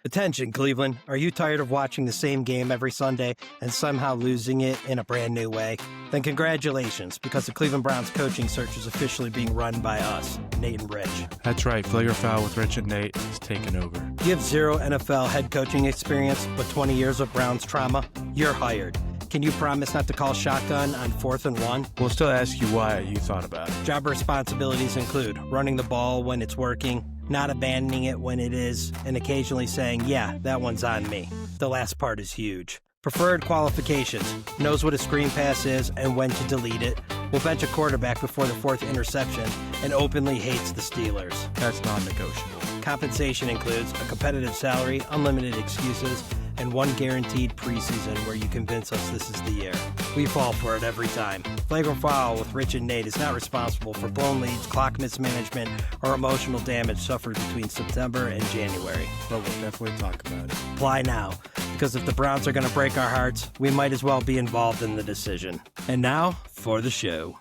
Attention, Cleveland. Are you tired of watching the same game every Sunday and somehow losing it in a brand new way? Then congratulations, because the Cleveland Browns coaching search is officially being run by us, Nate and Rich. That's right. Flagrant Foul with Rich and Nate is taking over. Do you have zero NFL head coaching experience but 20 years of Browns trauma? You're hired. Can you promise not to call shotgun on 4th and 1? We'll still ask you why you thought about it. Job responsibilities include running the ball when it's working, not abandoning it when it is, and occasionally saying, yeah, that one's on me. The last part is huge. Preferred qualifications. Knows what a screen pass is and when to delete it. Will bench a quarterback before the 4th interception and openly hates the Steelers. That's non-negotiable. Compensation includes a competitive salary, unlimited excuses, and one guaranteed preseason where you convince us this is the year. We fall for it every time. Flagrant Foul with Rich and Nate is not responsible for blown leads, clock mismanagement, or emotional damage suffered between September and January. But we'll definitely talk about it. Apply now, because if the Browns are going to break our hearts, we might as well be involved in the decision. And now, for the show.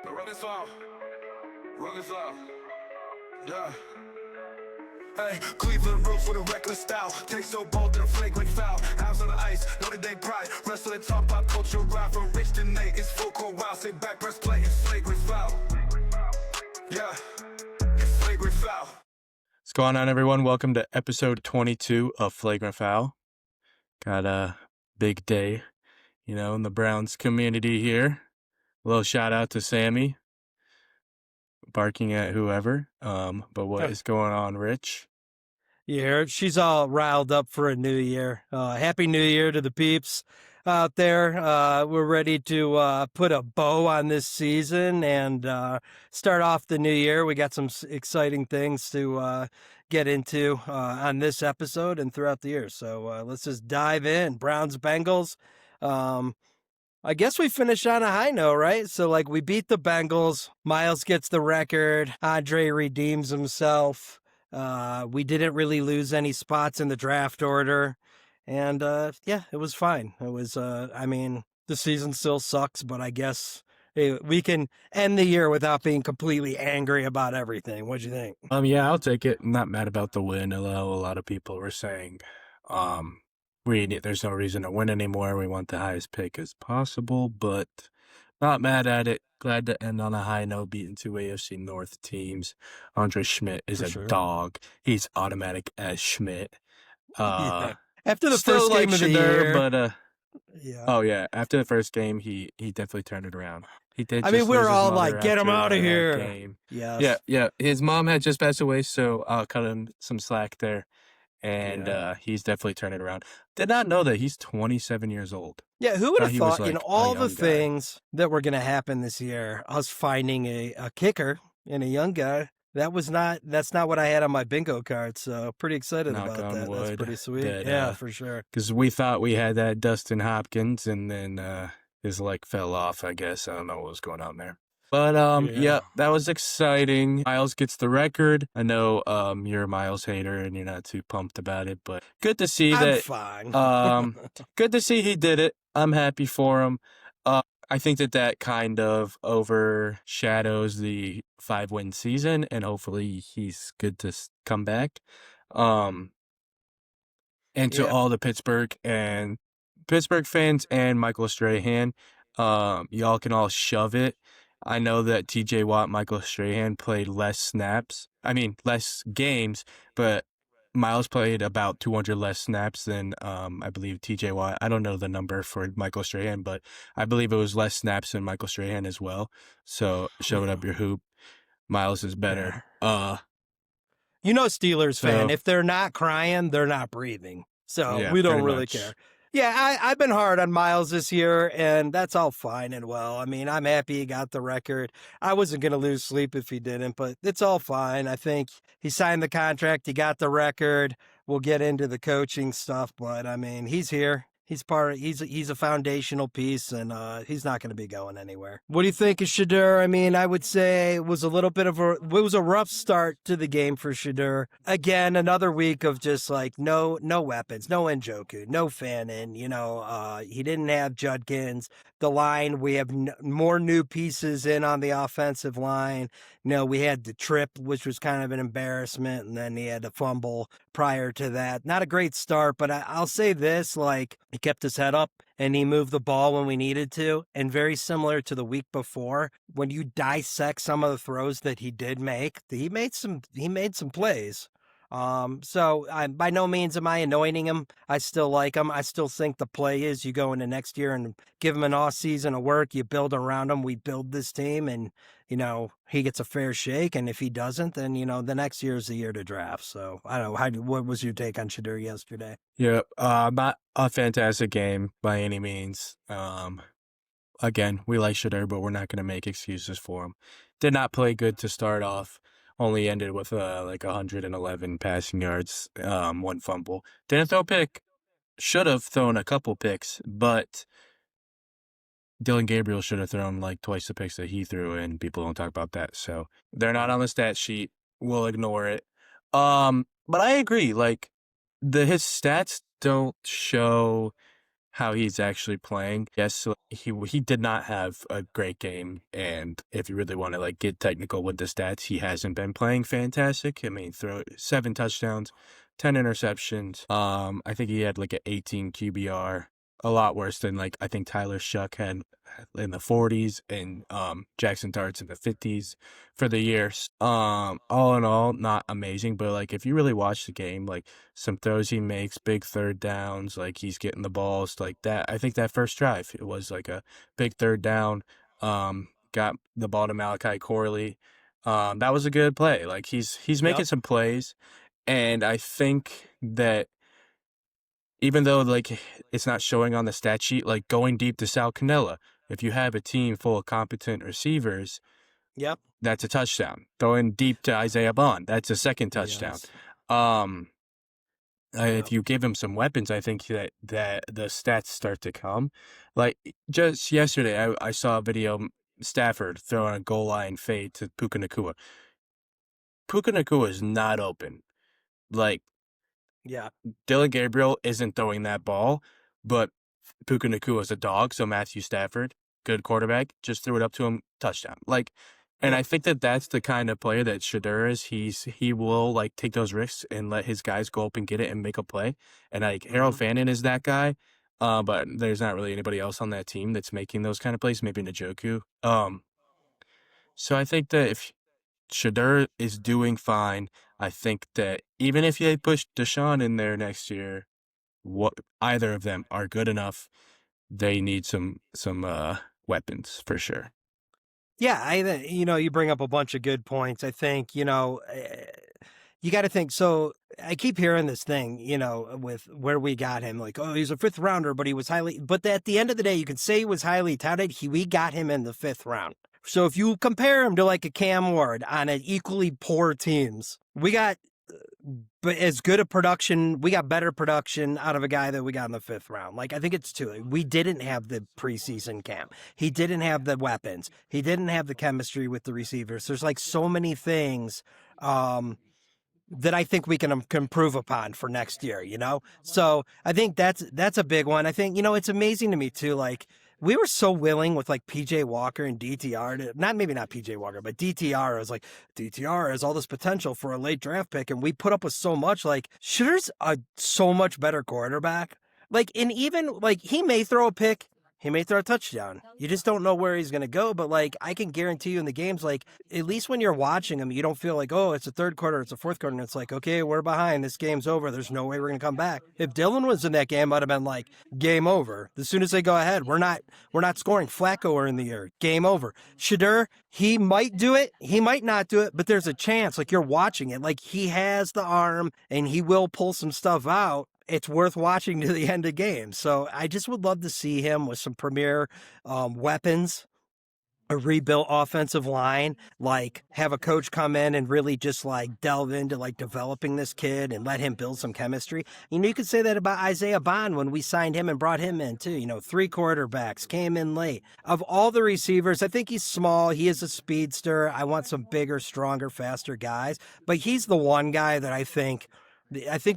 Run this off. Run this off. Yeah. Hey, Cleveland roof with a reckless style. Take so bold that a flagrant foul. House on the ice, Notre Dame pride. Wrestle and talk about culture ride from Rich to Nate. It's full court wild. Say back press play. It's flagrant foul. Yeah, it's flagrant foul. What's going on, everyone? Welcome to episode 22 of Flagrant Foul. Got a big day, in the Browns community here. A little shout out to Sammy, barking at whoever. But what is going on, Rich? You hear it? She's all riled up for a new year. Happy New Year to the peeps out there. We're ready to put a bow on this season and start off the new year. We got some exciting things to get into on this episode and throughout the year. So let's just dive in. Browns, Bengals. I guess we finished on a high note, right? So, we beat the Bengals. Myles gets the record. Andre redeems himself. We didn't really lose any spots in the draft order. And, it was fine. It was, the season still sucks, but I guess we can end the year without being completely angry about everything. What'd you think? Yeah, I'll take it. I'm not mad about the win, although a lot of people were saying, there's no reason to win anymore. We want the highest pick as possible, but not mad at it. Glad to end on a high note, beating two AFC North teams. Andre Schmidt is dog. He's automatic as Schmidt. Yeah. After the first game of the year, but yeah. Oh yeah, after the first game, he definitely turned it around. He did. I mean, we're all like, get him out of here. Game. Yes. Yeah. His mom had just passed away, so I'll cut him some slack there. And he's definitely turned it around. Did not know that he's 27 years old. Yeah, who would have thought, in all the things that were going to happen this year, us finding a kicker and a young guy, that's not what I had on my bingo card, so pretty excited about that. That's pretty sweet. For sure. Because we thought we had that Dustin Hopkins, and then his leg fell off, I guess. I don't know what was going on there. But, that was exciting. Myles gets the record. I know you're a Myles hater and you're not too pumped about it, but good to see that. I'm fine. Good to see he did it. I'm happy for him. I think that kind of overshadows the 5-win season, and hopefully he's good to come back. And to all the Pittsburgh fans and Michael Strahan, y'all can all shove it. I know that TJ Watt, Michael Strahan played less games, but Myles played about 200 less snaps than I believe TJ Watt. I don't know the number for Michael Strahan, but I believe it was less snaps than Michael Strahan as well. So shove it up your hoop. Myles is better. Steelers fan, if they're not crying, they're not breathing. So we don't really care. Yeah, I've been hard on Myles this year, and that's all fine and well. I mean, I'm happy he got the record. I wasn't going to lose sleep if he didn't, but it's all fine. I think he signed the contract. He got the record. We'll get into the coaching stuff, but, he's here. He's a foundational piece, and he's not going to be going anywhere. What do you think of Shedeur? I would say it was a rough start to the game for Shedeur. Again, another week of just no weapons, no Njoku, no Fannin. He didn't have Judkins. The line, we have more new pieces in on the offensive line. We had the trip, which was kind of an embarrassment, and then he had a fumble prior to that. Not a great start, but I'll say this, like, he kept his head up and he moved the ball when we needed to. And very similar to the week before, when you dissect some of the throws that he did make, he made some plays. So by no means am I anointing him. I still like him. I still think the play is you go into next year and give him an off season of work. You build around him. We build this team, and he gets a fair shake. And if he doesn't, then the next year is the year to draft. So I don't know. What was your take on Shedeur yesterday? Yeah, not a fantastic game by any means. Again, we like Shedeur, but we're not going to make excuses for him. Did not play good to start off. Only ended with like 111 passing yards, one fumble. Didn't throw a pick. Should have thrown a couple picks, but Dylan Gabriel should have thrown like twice the picks that he threw, and people don't talk about that. So they're not on the stat sheet. We'll ignore it. But I agree. Like his stats don't show how he's actually playing. Yes, he did not have a great game, and if you really want to like get technical with the stats, he hasn't been playing fantastic. I mean, throw 7 touchdowns, 10 interceptions. I think he had like an 18 QBR, a lot worse than like I think Tyler Shuck had in the 40s and Jackson Darts in the 50s for the years. All in all, not amazing, but like if you really watch the game, like some throws he makes, big third downs, like he's getting the balls like that. I think that first drive, it was like a big third down, got the ball to Malachi Corley. That was a good play. Like he's making some plays, and I think that even though like it's not showing on the stat sheet, like going deep to Sal Cannella, if you have a team full of competent receivers, that's a touchdown. Throwing deep to Isaiah Bond, that's a second touchdown. Yes. If you give him some weapons, I think that the stats start to come. Like just yesterday, I saw a video, Stafford throwing a goal line fade to Puka Nacua. Puka Nacua is not open. Like, Dylan Gabriel isn't throwing that ball, but Puka Nacua is a dog, so Matthew Stafford, good quarterback, just threw it up to him, touchdown. Like, and I think that that's the kind of player that Shedeur is. He will like take those risks and let his guys go up and get it and make a play. And like Harold Fannin is that guy, but there's not really anybody else on that team that's making those kind of plays. Maybe Njoku. So I think that if Shedeur is doing fine, I think that even if you push Deshaun in there next year, either of them are good enough. They need some weapons for sure. Yeah, you bring up a bunch of good points. I think, you got to think. So I keep hearing this thing, with where we got him, like, oh, he's a 5th rounder, but but at the end of the day, you can say he was highly touted. We got him in the 5th round. So if you compare him to like a Cam Ward on an equally poor teams, we got as good a production, we got better production out of a guy that we got in the 5th round. Like, I think it's too. We didn't have the preseason camp. He didn't have the weapons. He didn't have the chemistry with the receivers. There's like so many things that I think we can improve upon for next year, So I think that's a big one. I think, it's amazing to me too, like, we were so willing with like PJ Walker and DTR maybe not PJ Walker, but DTR. I was like, DTR has all this potential for a late draft pick. And we put up with so much. Like, Shedeur's a so much better quarterback. Like, and even like he may throw a pick. He may throw a touchdown. You just don't know where he's going to go. But, like, I can guarantee you in the games, like, at least when you're watching him, you don't feel like, oh, it's a 3rd quarter, it's a 4th quarter. And it's like, okay, we're behind. This game's over. There's no way we're going to come back. If Dylan was in that game, I'd have been like, game over. As soon as they go ahead, we're not scoring. Flacco are in the air. Game over. Shedeur, he might do it. He might not do it. But there's a chance. Like, you're watching it. Like, he has the arm, and he will pull some stuff out. It's worth watching to the end of games. So I just would love to see him with some premier weapons, a rebuilt offensive line, like have a coach come in and really just like delve into like developing this kid and let him build some chemistry. You could say that about Isaiah Bond when we signed him and brought him in too. 3 quarterbacks came in late. Of all the receivers, I think he's small. He is a speedster. I want some bigger, stronger, faster guys. But he's the one guy that I think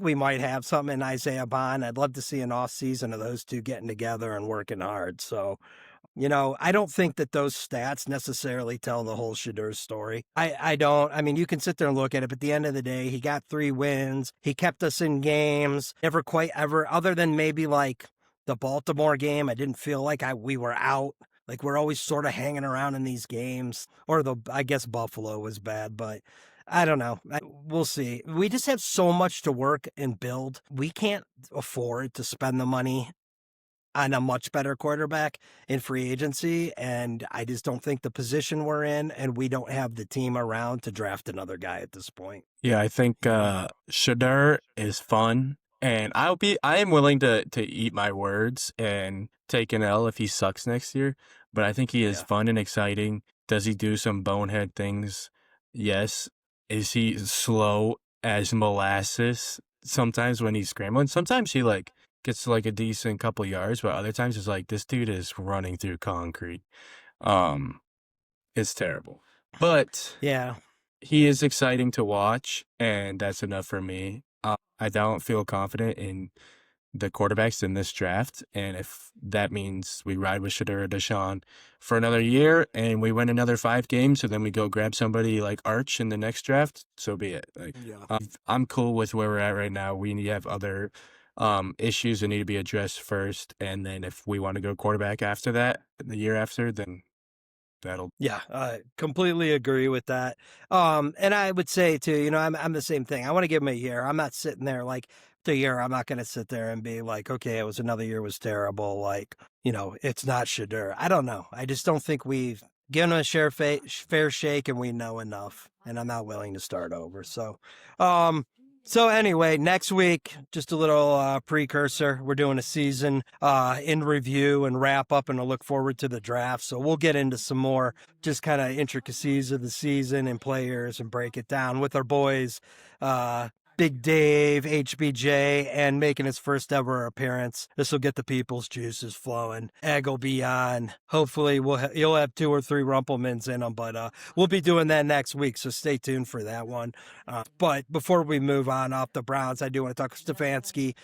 we might have something in Isaiah Bond. I'd love to see an off season of those two getting together and working hard. So I don't think that those stats necessarily tell the whole Shedeur story. I don't. I mean, you can sit there and look at it, but at the end of the day, he got 3 wins. He kept us in games. Never quite ever, other than maybe like the Baltimore game, I didn't feel like we were out. Like we're always sort of hanging around in these games. Or I guess Buffalo was bad, but I don't know. We'll see. We just have so much to work and build. We can't afford to spend the money on a much better quarterback in free agency. And I just don't think the position we're in, and we don't have the team around to draft another guy at this point. Yeah, I think Shedeur is fun, and I am willing to eat my words and take an L if he sucks next year. But I think he is fun and exciting. Does he do some bonehead things? Yes. Is he slow as molasses sometimes when he's scrambling? Sometimes he gets to a decent couple yards, but other times it's like this dude is running through concrete. It's terrible. But Yeah. he is exciting to watch, and that's enough for me. I don't feel confident in the quarterbacks in this draft, and if that means we ride with Shedeur or Deshaun for another year and we win another 5 games, and then we go grab somebody like Arch in the next draft, so be it. I'm cool with where we're at right now. We need to have other issues that need to be addressed first, and then if we want to go quarterback after that, the year after, then that'll. Yeah, I completely agree with that. And I would say too, I'm the same thing. I want to give him a year. I'm not sitting there like the year. I'm not going to sit there and be like, okay, it was another year was terrible. Like, it's not Shedeur. I don't know. I just don't think we've given him a fair shake, and we know enough. And I'm not willing to start over. So anyway, next week, just a little precursor. We're doing a season in review and wrap up, and I look forward to the draft. So we'll get into some more just kind of intricacies of the season and players and break it down with our boys, Big Dave, HBJ, and making his first ever appearance. This will get the people's juices flowing. Egg will be on. Hopefully, you'll have 2 or 3 Rumplemans in them, but we'll be doing that next week, so stay tuned for that one. But before we move on off the Browns, I do want to talk Stefanski.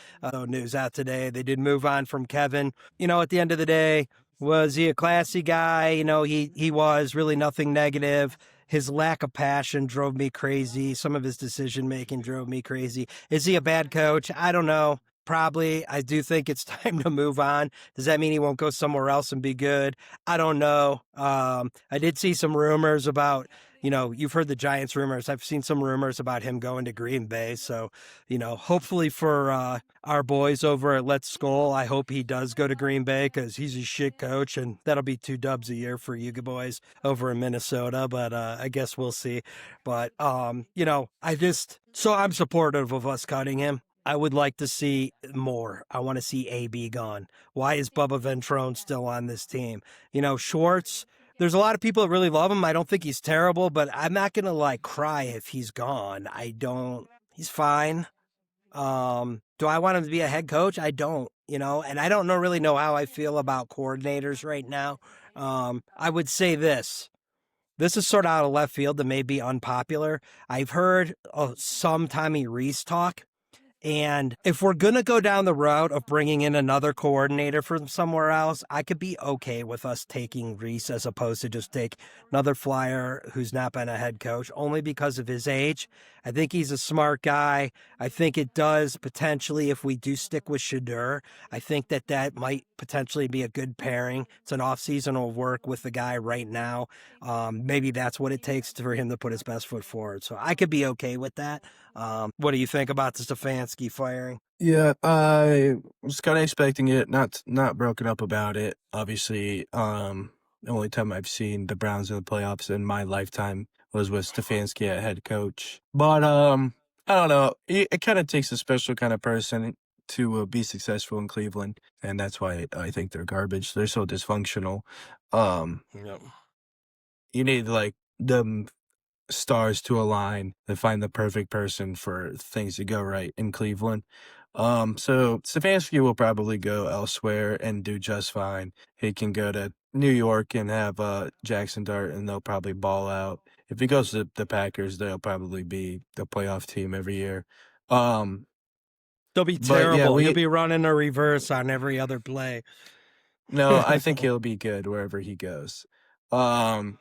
News out today. They did move on from Kevin. At the end of the day, was he a classy guy? He was really nothing negative. His lack of passion drove me crazy. Some of his decision-making drove me crazy. Is he a bad coach? I don't know. Probably. I do think it's time to move on. Does that mean he won't go somewhere else and be good? I don't know. I did see some rumors about, you've heard the Giants rumors. I've seen some rumors about him going to Green Bay. So, hopefully for our boys over at Let's Skull, I hope he does go to Green Bay because he's a shit coach, and that'll be 2 dubs a year for you boys over in Minnesota. But I guess we'll see. But, I'm supportive of us cutting him. I would like to see more. I want to see AB gone. Why is Bubba Ventrone still on this team? Schwartz, there's a lot of people that really love him. I don't think he's terrible, but I'm not going to cry if he's gone. He's fine. Do I want him to be a head coach? I don't, and I don't really know how I feel about coordinators right now. I would say this is sort of out of left field that may be unpopular. I've heard some Tommy Rees talk. And if we're going to go down the route of bringing in another coordinator from somewhere else, I could be okay with us taking Reese as opposed to just take another flyer who's not been a head coach, only because of his age. I think he's a smart guy. I think it does potentially, if we do stick with Shedeur, I think that might potentially be a good pairing. It's an off-seasonal work with the guy right now. Maybe that's what it takes for him to put his best foot forward. So I could be okay with that. What do you think about the Stefanski firing? Yeah, I was kind of expecting it, not broken up about it. Obviously, the only time I've seen the Browns in the playoffs in my lifetime was with Stefanski at head coach. But I don't know. It kind of takes a special kind of person to be successful in Cleveland, and that's why I think they're garbage. They're so dysfunctional. Yep. You need the stars to align and find the perfect person for things to go right in Cleveland. So Stefanski will probably go elsewhere and do just fine. He can go to New York and have Jackson Dart, and they'll probably ball out. If he goes to the Packers, they'll probably be the playoff team every year. They'll be terrible. He'll be running a reverse on every other play. No, I think he'll be good wherever he goes. I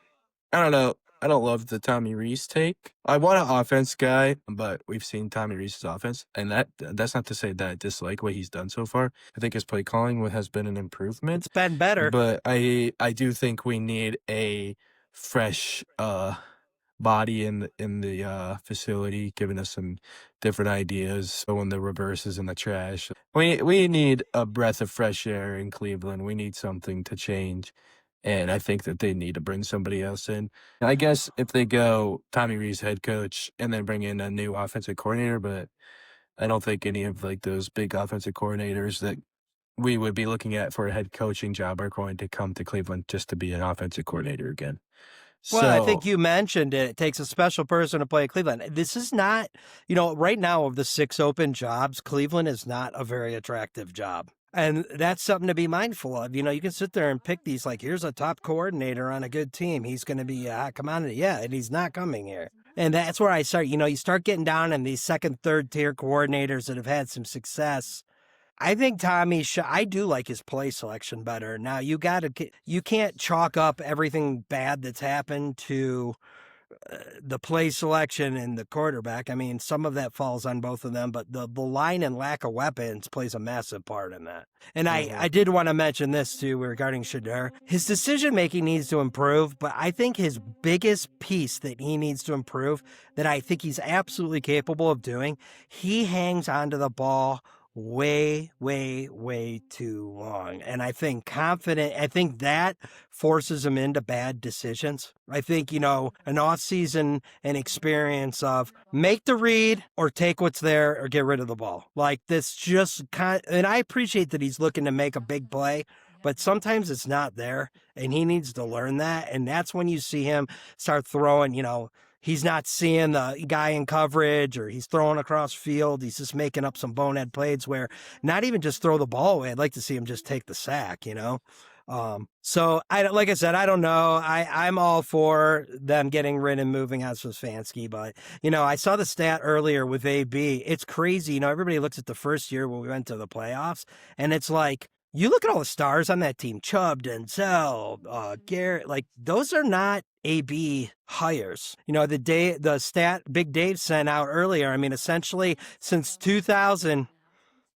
don't know. I don't love the Tommy Reese take. I want an offense guy, but we've seen Tommy Reese's offense, and that's not to say that I dislike what he's done so far. I think his play calling has been an improvement, It's been better. but I do think we need a fresh body in the facility, giving us some different ideas. So when the reverse is in the trash, we need a breath of fresh air in Cleveland. We need something to change. And I think that they need to bring somebody else in. I guess if they go Tommy Rees head coach and then bring in a new offensive coordinator, but I don't think any of like those big offensive coordinators that we would be looking at for a head coaching job are going to come to Cleveland just to be an offensive coordinator again. Well, I think you mentioned it. It takes a special person to play at Cleveland. This is not, right now of the 6 open jobs, Cleveland is not a very attractive job. And that's something to be mindful of. You can sit there and pick these, like, here's a top coordinator on a good team. He's going to be a hot commodity. Yeah, and he's not coming here. And that's where I start, you start getting down in these second, third tier coordinators that have had some success. I think I do like his play selection better. Now you can't chalk up everything bad that's happened to the play selection and the quarterback. I mean, some of that falls on both of them, but the line and lack of weapons plays a massive part in that. And I did want to mention this too regarding Shedeur. His decision-making needs to improve, but I think his biggest piece that he needs to improve, that I think he's absolutely capable of doing, he hangs onto the ball way, way, way too long. And I think that forces him into bad decisions. I think, an off-season and experience of make the read or take what's there or get rid of the ball. Like this and I appreciate that he's looking to make a big play, but sometimes it's not there and he needs to learn that. And that's when you see him start throwing, he's not seeing the guy in coverage or he's throwing across field. He's just making up some bonehead plays where not even just throw the ball away. I'd like to see him just take the sack, So like I said, I don't know. I'm all for them getting rid and moving on Stefanski, but I saw the stat earlier with AB. It's crazy. Everybody looks at the first year when we went to the playoffs and it's like, you look at all the stars on that team, Chubb, Denzel, Garrett, like those are not AB hires. The stat Big Dave sent out earlier, I mean, essentially since 2000,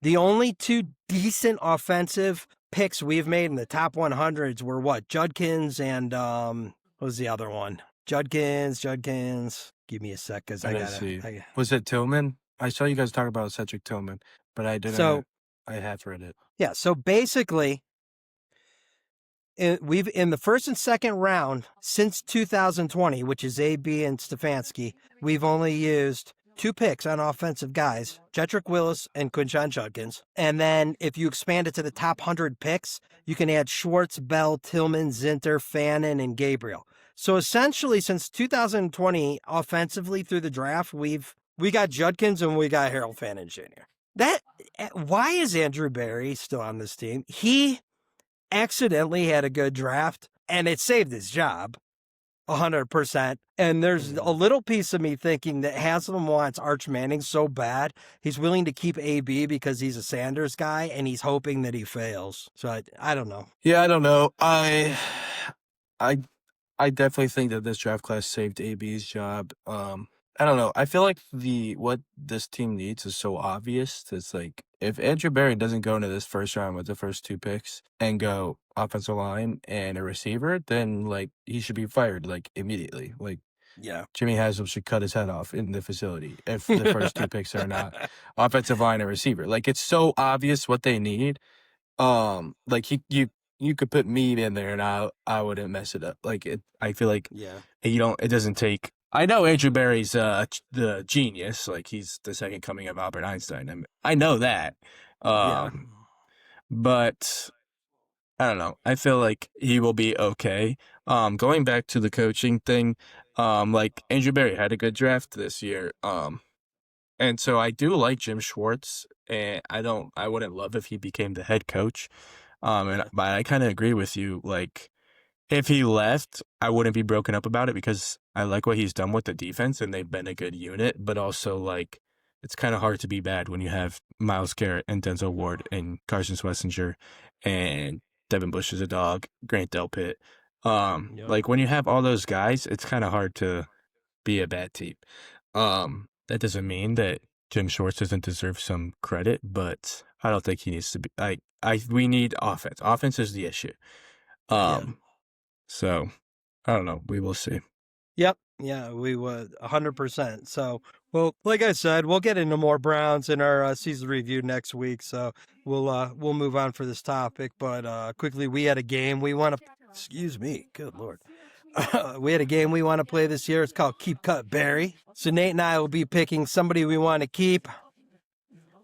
the only 2 decent offensive picks we've made in the top 100s were what? Judkins and what was the other one? Judkins. Give me a sec, because I gotta see. Was it Tillman? I saw you guys talk about Cedric Tillman, but I didn't. So, I have read it. Yeah, so basically, we've in the first and second round since 2020, which is AB and Stefanski, we've only used 2 picks on offensive guys, Jedrick Willis and Quinshon Judkins. And then if you expand it to the top 100 picks, you can add Schwartz, Bell, Tillman, Zinter, Fannin, and Gabriel. So essentially, since 2020, offensively through the draft, we got Judkins and we got Harold Fannin Jr. Why is Andrew Berry still on this team? He accidentally had a good draft and it saved his job 100%. And there's a little piece of me thinking that Haslam wants Arch Manning so bad, he's willing to keep AB because he's a Sanders guy and he's hoping that he fails. So I don't know. Yeah, I don't know. I definitely think that this draft class saved AB's job. I don't know. I feel like what this team needs is so obvious. It's like if Andrew Berry doesn't go into this first round with the first 2 picks and go offensive line and a receiver, then like he should be fired like immediately. Like yeah, Jimmy Haslam should cut his head off in the facility if the first 2 picks are not offensive line and receiver. Like it's so obvious what they need. Like you could put me in there and I wouldn't mess it up. Like I feel like it doesn't take. I know Andrew Berry's the genius, like he's the second coming of Albert Einstein. I know that, but I don't know. I feel like he will be okay. Going back to the coaching thing, like Andrew Berry had a good draft this year, and so I do like Jim Schwartz, and I wouldn't love if he became the head coach, but I kind of agree with you, like. If he left, I wouldn't be broken up about it because I like what he's done with the defense and they've been a good unit, but also like it's kind of hard to be bad when you have Myles Garrett and Denzel Ward and Carson Schlesinger and Devin Bush is a dog. Grant Delpit. Like when you have all those guys, it's kind of hard to be a bad team. That doesn't mean that Jim Schwartz doesn't deserve some credit, but I don't think he needs to be. We need offense. Offense is the issue. So I don't know. We will see. Yep. Yeah, we would 100%. So, well, like I said, we'll get into more Browns in our season review next week. So we'll move on for this topic. But quickly, we had a game we want to. Excuse me. Good Lord. We had a game we want to play this year. It's called Keep Cut Barry. So Nate and I will be picking somebody we want to keep.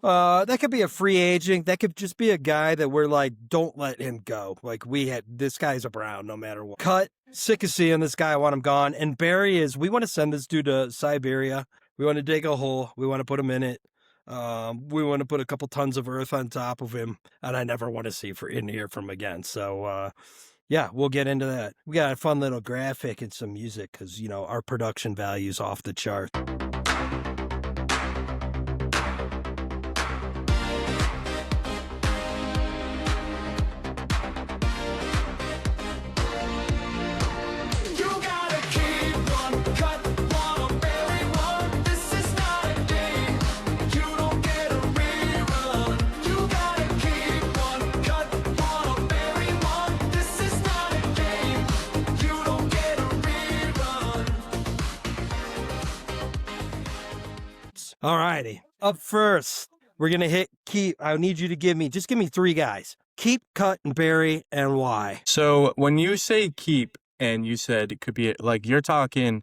That could be a free agent. That could just be a guy that we're like, don't let him go. Like this guy's a Brown no matter what. Cut. Sick of seeing this guy. I want him gone. And Barry we want to send this dude to Siberia. We want to dig a hole. We want to put him in it. We want to put a couple tons of earth on top of him. And I never want to see hear from him again. So, yeah, we'll get into that. We got a fun little graphic and some music because, our production value's off the chart. All righty. Up first, we're going to hit keep. I need you to give me 3 guys. Keep, cut, and bury, and why. So when you say keep, and you said it could be like you're talking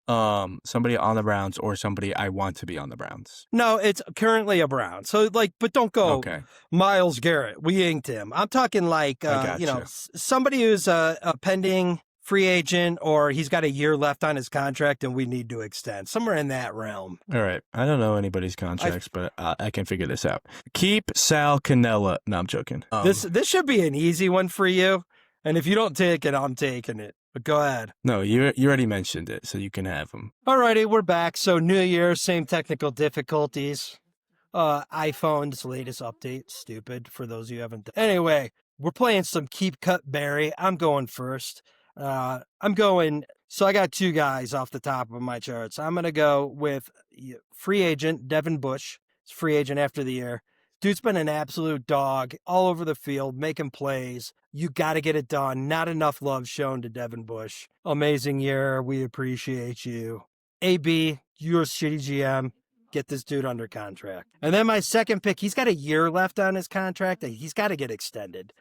somebody on the Browns or somebody I want to be on the Browns. No, it's currently a Brown. So but don't go Myles Garrett. We inked him. I'm talking like, somebody who's a pending free agent or he's got a year left on his contract and we need to extend. Somewhere in that realm. All right. I don't know anybody's contracts, but I can figure this out. Keep Sal Cannella. No, I'm joking. This should be an easy one for you. And if you don't take it, I'm taking it. But go ahead. No, you already mentioned it, so you can have them. All righty, we're back. So New Year, same technical difficulties. iPhone's latest update. Stupid for those of you who haven't. Anyway, we're playing some Keep, Cut, Barry. I'm going first. So I got 2 guys off the top of my charts. I'm going to go with free agent Devin Bush. He's free agent after the year. Dude's been an absolute dog all over the field, making plays. You got to get it done. Not enough love shown to Devin Bush. Amazing year. We appreciate you. AB, you're a shitty GM. Get this dude under contract. And then my second pick, he's got a year left on his contract. He's got to get extended.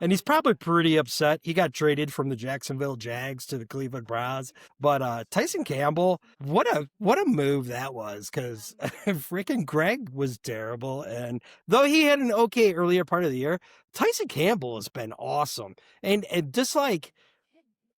And he's probably pretty upset. He got traded from the Jacksonville Jags to the Cleveland Browns. But Tyson Campbell, what a move that was, because freaking Greg was terrible. And though he had an okay earlier part of the year, Tyson Campbell has been awesome. And just like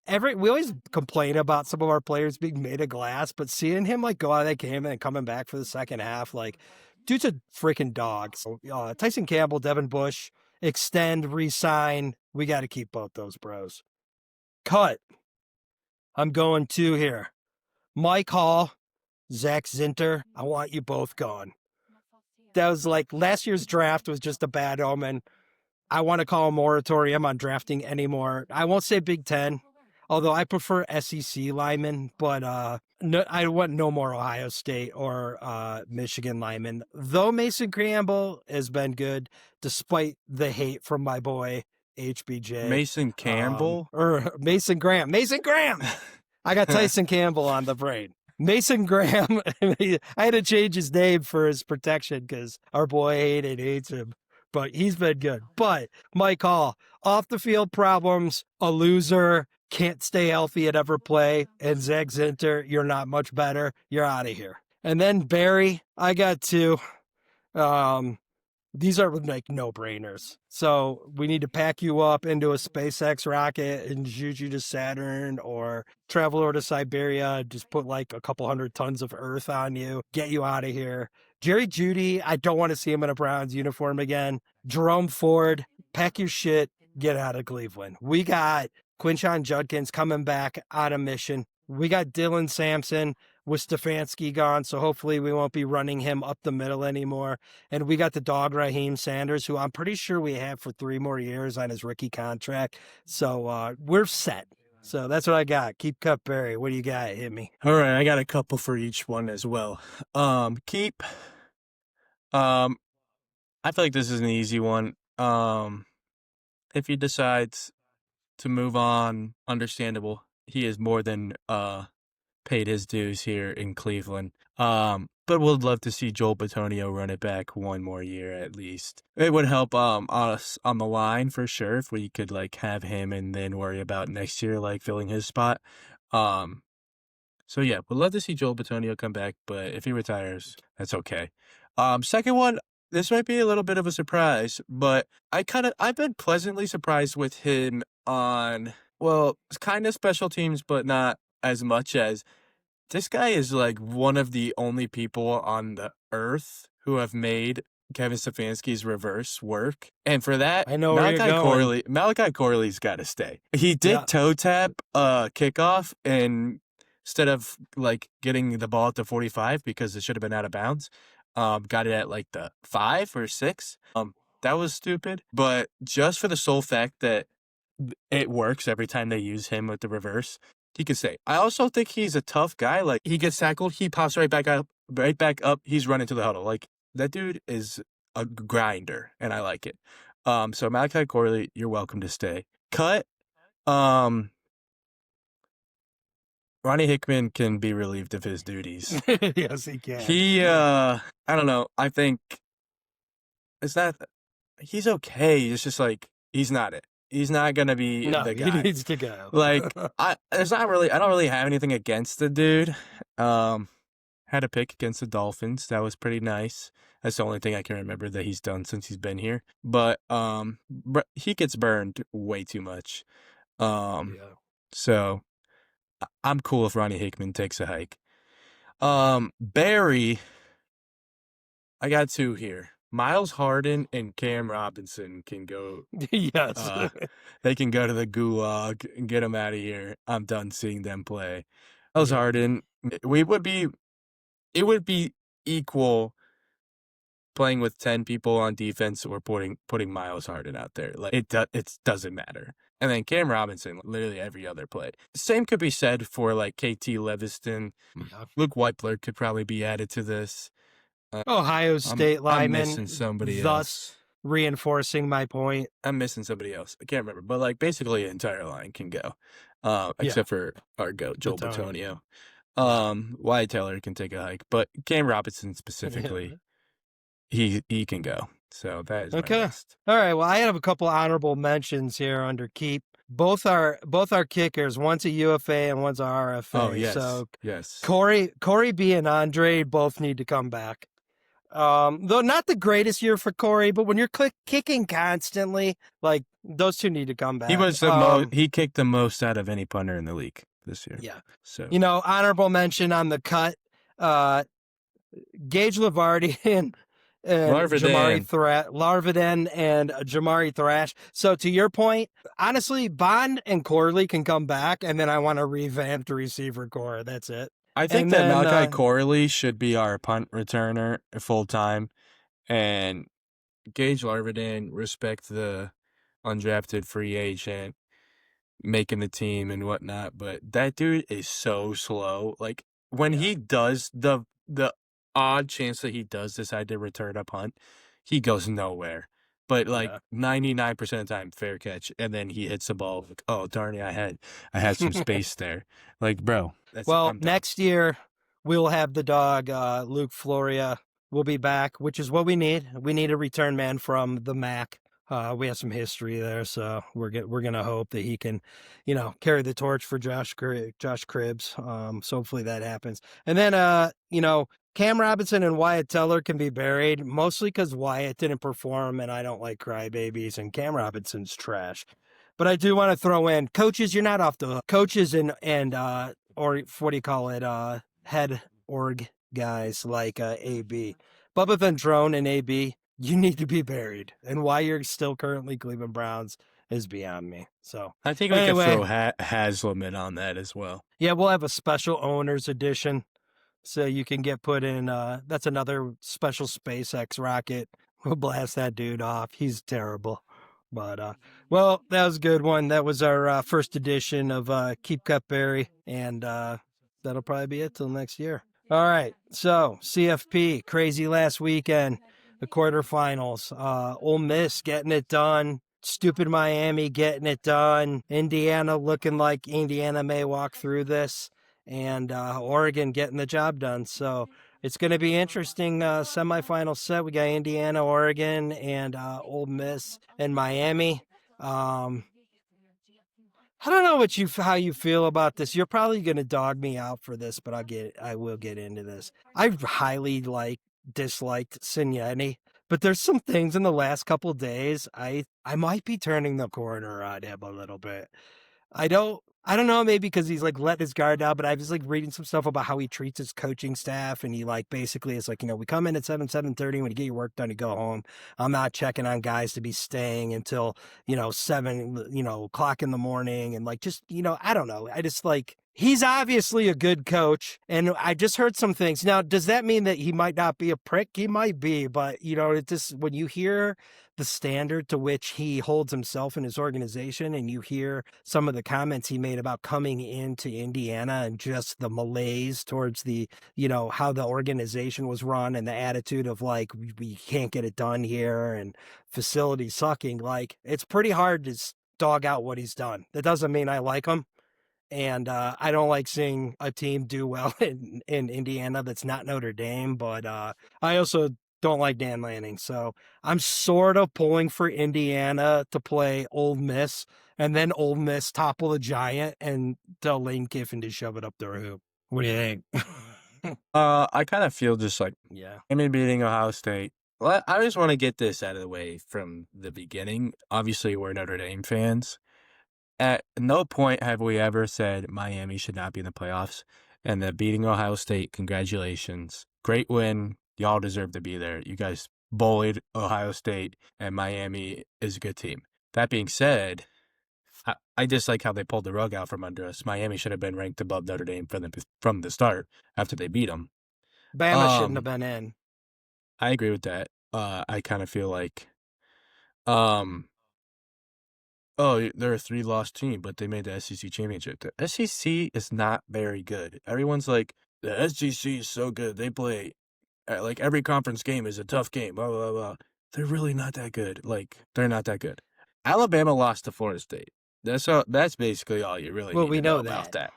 we always complain about some of our players being made of glass, but seeing him like go out of that game and then coming back for the second half, like dude's a freaking dog. So Tyson Campbell, Devin Bush, extend, re-sign. We got to keep both those bros. Cut. I'm going 2 here. Mike Hall, Zach Zinter. I want you both gone. That was like last year's draft was just a bad omen. I want to call a moratorium on drafting anymore. I won't say Big Ten, although I prefer SEC linemen, but no, I want no more Ohio State or Michigan linemen. Though Mason Campbell has been good, despite the hate from my boy HBJ. Mason Campbell? Or Mason Graham. Mason Graham! I got Tyson Campbell on the brain. Mason Graham, I had to change his name for his protection because our boy hates him. But he's been good. But Mike Hall, off the field problems, a loser, can't stay healthy at ever play. And Zach Zinter, you're not much better. You're out of here. And then Barry, I got 2. These are like no-brainers. So we need to pack you up into a SpaceX rocket and shoot you to Saturn or travel over to Siberia, just put like a couple 100 tons of earth on you, get you out of here. Jerry Jeudy, I don't want to see him in a Browns uniform again. Jerome Ford, pack your shit, get out of Cleveland. We got Quinshon Judkins coming back on a mission. We got Dylan Sampson. with Stefanski gone. So hopefully we won't be running him up the middle anymore. And we got the dog Raheem Sanders, who I'm pretty sure we have for 3 more years on his rookie contract. So we're set. So that's what I got. Keep Cup Berry. What do you got? Hit me. All right, I got a couple for each one as well. Keep. I feel like this is an easy one. If he decides to move on, understandable. He is more than paid his dues here in Cleveland. But we'd love to see Joel Bitonio run it back one more year at least. It would help us on the line for sure if we could like have him and then worry about next year like filling his spot. So yeah, we'd love to see Joel Bitonio come back, but if he retires, that's okay. Second one, this might be a little bit of a surprise, but I've been pleasantly surprised with him on, well, kind of special teams, but not as much as this guy is like one of the only people on the earth who have made Kevin Stefanski's reverse work. And for that, I know where you're going. Malachi Corley's got to stay. He did toe tap kickoff, and instead of like getting the ball at the 45 because it should have been out of bounds, got it at like the 5 or 6. That was stupid. But just for the sole fact that it works every time they use him with the reverse, he could stay. I also think he's a tough guy. Like, he gets tackled, he pops right back up. He's running to the huddle. Like, that dude is a grinder, and I like it. So Malachi Corley, you're welcome to stay. Cut. Ronnie Hickman can be relieved of his duties. Yes, he can. I don't know. I think he's okay. It's just like, he's not it. He's not going to be the guy. He needs to go. Like, I don't really have anything against the dude. Had a pick against the Dolphins. That was pretty nice. That's the only thing I can remember that he's done since he's been here. But he gets burned way too much. So I'm cool if Ronnie Hickman takes a hike. Barry, I got 2 here. Myles Harden and Cam Robinson can go. Yes. They can go to the gulag and get them out of here. I'm done seeing them play. Myles Harden, it would be equal playing with 10 people on defense or putting Myles Harden out there. Like, it doesn't matter. And then Cam Robinson, literally every other play. Same could be said for like KT Leviston. Luke Whitebler could probably be added to this. Ohio State lineman. I'm missing somebody thus else. Reinforcing my point. I'm missing somebody else. I can't remember. But like basically the entire line can go. Except for our goat, Joel Bitonio. Wyatt Teller can take a hike. But Cam Robinson specifically, he can go. So that is my list. All right. Well, I have a couple honorable mentions here under keep. Both are kickers. One's a UFA and one's a RFA. Oh, yes. So yes. Corey B and Andre both need to come back. Though not the greatest year for Corey, but when you're kicking constantly, like, those two need to come back. He was he kicked the most out of any punter in the league this year. Yeah. So, honorable mention on the cut, Gage Lavardi and Larviden and Jamari Thrash. So to your point, honestly, Bond and Corley can come back, and then I want to revamp the receiver core. That's it. I think that Malachi Corley should be our punt returner full time, and Gage Larviden, respect the undrafted free agent making the team and whatnot, but that dude is so slow. Like, when he does the odd chance that he does decide to return a punt, he goes nowhere. But like 99% of the time, fair catch, and then he hits the ball. Like, oh darn it, I had some space there. Like, bro. Next year we'll have the dog Luke Floria will be back, which is what we need. We need a return man from the MAC. We have some history there, so we're gonna hope that he can, carry the torch for Josh Cribbs. So hopefully that happens. And then Cam Robinson and Wyatt Teller can be buried, mostly because Wyatt didn't perform, and I don't like crybabies, and Cam Robinson's trash. But I do want to throw in coaches. You're not off the hook. Coaches and or what do you call it? Head org guys like AB, Bubba Ventrone and AB. You need to be buried, and why you're still currently Cleveland Browns is beyond me. So I think we can throw Haslam in on that as well. Yeah, we'll have a special owners edition. So you can get put in, that's another special SpaceX rocket. We'll blast that dude off. He's terrible. But, well, that was a good one. That was our first edition of Keep Cutberry. And that'll probably be it till next year. All right. So, CFP, crazy last weekend, the quarterfinals. Ole Miss getting it done. Stupid Miami getting it done. Indiana looking like Indiana may walk through this. And Oregon getting the job done. So it's going to be interesting semifinal set. We got Indiana, Oregon, and Ole Miss and Miami. I don't know how you feel about this. You're probably going to dog me out for this, but I will get into this. I highly disliked Signeti, but there's some things in the last couple of days I might be turning the corner on him a little bit. I don't know, maybe because he's like let his guard down, but I was like reading some stuff about how he treats his coaching staff, and he like basically is like, we come in at 7:30 when you get your work done, you go home. I'm not checking on guys to be staying until 7 o'clock in the morning, and like just I don't know. I just like he's obviously a good coach, and I just heard some things. Now, does that mean that he might not be a prick? He might be, but it just when you hear the standard to which he holds himself and his organization, and you hear some of the comments he made about coming into Indiana and just the malaise towards the, how the organization was run and the attitude of like, we can't get it done here and facility sucking, like it's pretty hard to dog out what he's done. That doesn't mean I like him. And I don't like seeing a team do well in Indiana that's not Notre Dame, but I also don't like Dan Lanning. So I'm sort of pulling for Indiana to play Ole Miss, and then Ole Miss topple the giant and tell Lane Kiffin to shove it up their hoop. What do you think? I kind of feel just like Yeah. Miami beating Ohio State. Well, I just want to get this out of the way from the beginning. Obviously, we're Notre Dame fans. At no point have we ever said Miami should not be in the playoffs. And the beating Ohio State, congratulations. Great win. Y'all deserve to be there. You guys bullied Ohio State, and Miami is a good team. That being said, I dislike how they pulled the rug out from under us. Miami should have been ranked above Notre Dame from the start after they beat them. Bama shouldn't have been in. I agree with that. I kind of feel like, they're a 3-loss team, but they made the SEC championship. The SEC is not very good. Everyone's like, the SEC is so good. They play, like, every conference game is a tough game, blah, blah, blah. They're really not that good. Like, they're not that good. Alabama lost to Florida State. That's basically all you really need to know about that.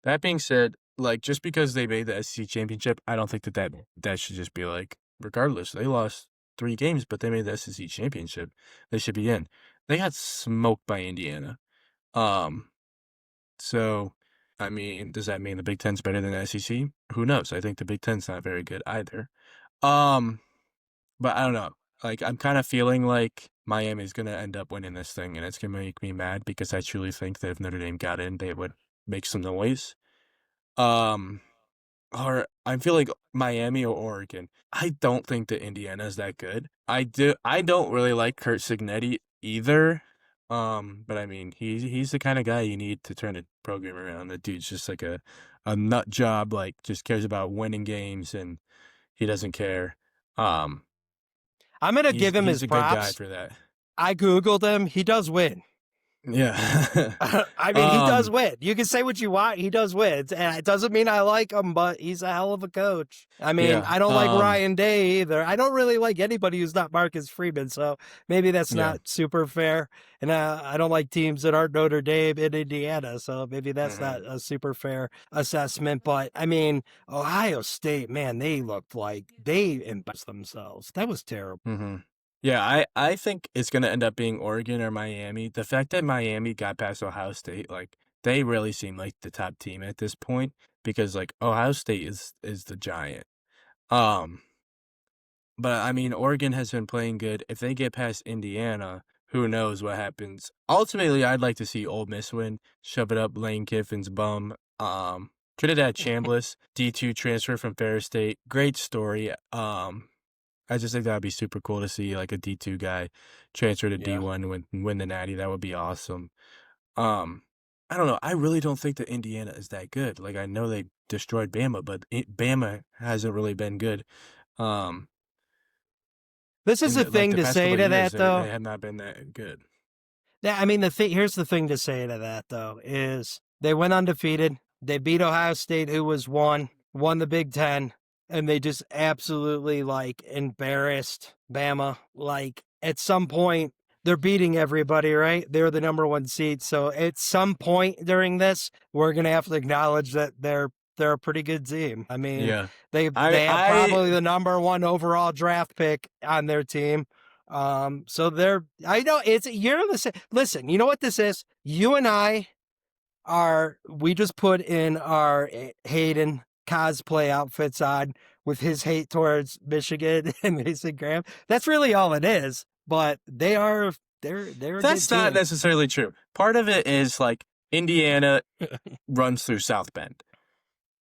That being said, like, just because they made the SEC championship, I don't think that should just be like, regardless, they lost 3 games, but they made the SEC championship. They should be in. They got smoked by Indiana. So, I mean, does that mean the Big Ten's better than the SEC? Who knows? I think the Big Ten's not very good either. But I don't know. Like, I'm kind of feeling like Miami's going to end up winning this thing, and it's going to make me mad because I truly think that if Notre Dame got in, they would make some noise. Or I feel like Miami or Oregon. I don't think that Indiana is that good. I don't really like Curt Cignetti either. But I mean, he's the kind of guy you need to turn a program around. The dude's just like a nut job, like just cares about winning games, and he doesn't care. I'm gonna give him his props. He's a good guy for that. I Googled him. He does win. Yeah. I mean, he does win. You can say what you want. He does win. And it doesn't mean I like him, but he's a hell of a coach. I mean, Yeah, I don't like Ryan Day either. I don't really like anybody who's not Marcus Freeman. So maybe that's not super fair. And I don't like teams that aren't Notre Dame in Indiana. So maybe that's not a super fair assessment. But I mean, Ohio State, man, they looked like they embarrassed themselves. That was terrible. Mm-hmm. Yeah, I think it's going to end up being Oregon or Miami. The fact that Miami got past Ohio State, like, they really seem like the top team at this point because, like, Ohio State is the giant. But, I mean, Oregon has been playing good. If they get past Indiana, who knows what happens. Ultimately, I'd like to see Ole Miss win, shove it up Lane Kiffin's bum. Trinidad Chambliss, D2 transfer from Ferris State. Great story. I just think that would be super cool to see, like, a D2 guy transfer to D1 and win the Natty. That would be awesome. I don't know. I really don't think that Indiana is that good. Like, I know they destroyed Bama, but Bama hasn't really been good. This is In the like thing the to past say couple to of years, that, they though. have not been that good. Yeah, I mean, here's the thing to say to that, though, is they went undefeated. They beat Ohio State, who won the Big Ten, and they just absolutely like embarrassed Bama. Like at some point, they're beating everybody, right? They're the number one seed. So at some point during this, we're gonna have to acknowledge that they're a pretty good team. I mean, Yeah. they have probably the number one overall draft pick on their team. So I know you're on the same. Listen, you know what this is? You and I we just put in our Hayden cosplay outfits on with his hate towards Michigan and Mason Graham. That's really all it is. But they're a That's good not team. necessarily true. Part of it is like Indiana runs through South Bend.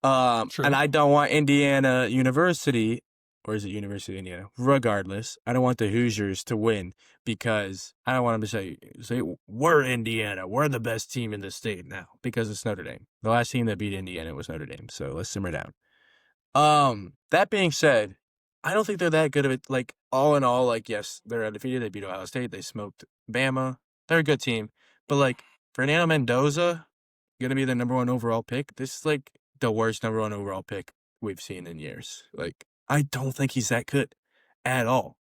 True. And I don't want Indiana University, or is it University of Indiana? Regardless, I don't want the Hoosiers to win because I don't want them to say we're Indiana, we're the best team in the state now because it's Notre Dame. The last team that beat Indiana was Notre Dame, so let's simmer down. That being said, I don't think they're that good of it. Like all in all, like yes, they're undefeated. They beat Ohio State. They smoked Bama. They're a good team, but like Fernando Mendoza gonna be the number one overall pick. This is like the worst number one overall pick we've seen in years. Like, I don't think he's that good at all.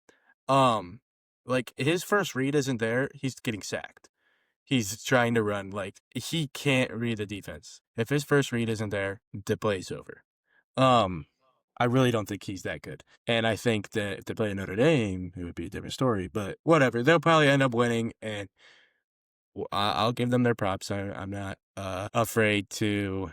Like his first read isn't there. He's getting sacked. He's trying to run. Like, he can't read the defense. If his first read isn't there, the play's over. I really don't think he's that good. And I think that if they play Notre Dame, it would be a different story. But whatever. They'll probably end up winning, and I'll give them their props. I'm not afraid to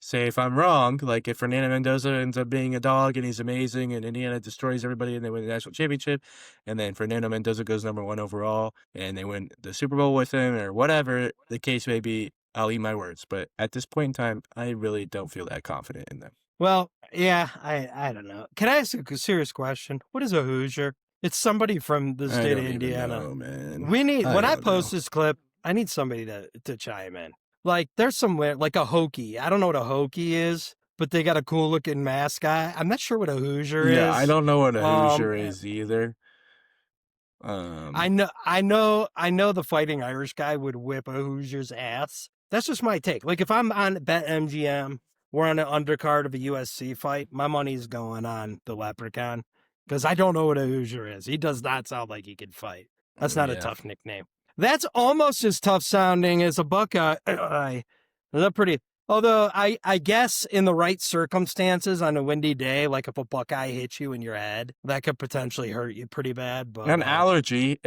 say if I'm wrong. Like if Fernando Mendoza ends up being a dog and he's amazing and Indiana destroys everybody and they win the national championship, and then Fernando Mendoza goes number one overall and they win the Super Bowl with him or whatever the case may be, I'll eat my words. But at this point in time, I really don't feel that confident in them. Well, yeah, I don't know. Can I ask a serious question? What is a Hoosier? It's somebody from the I state of don't even Indiana. know, man. When I don't post know. this clip, I need somebody to chime in. Like there's somewhere like a Hokie. I don't know what a Hokie is, but they got a cool looking mascot. I'm not sure what a Hoosier is. Yeah, I don't know what a Hoosier is either. I know the Fighting Irish guy would whip a Hoosier's ass. That's just my take. Like if I'm on BetMGM, we're on an undercard of a USC fight, my money's going on the Leprechaun because I don't know what a Hoosier is. He does not sound like he can fight. That's not a tough nickname. That's almost as tough sounding as a Buckeye. They're pretty. Although I guess in the right circumstances on a windy day, like if a Buckeye hits you in your head, that could potentially hurt you pretty bad. But An allergy.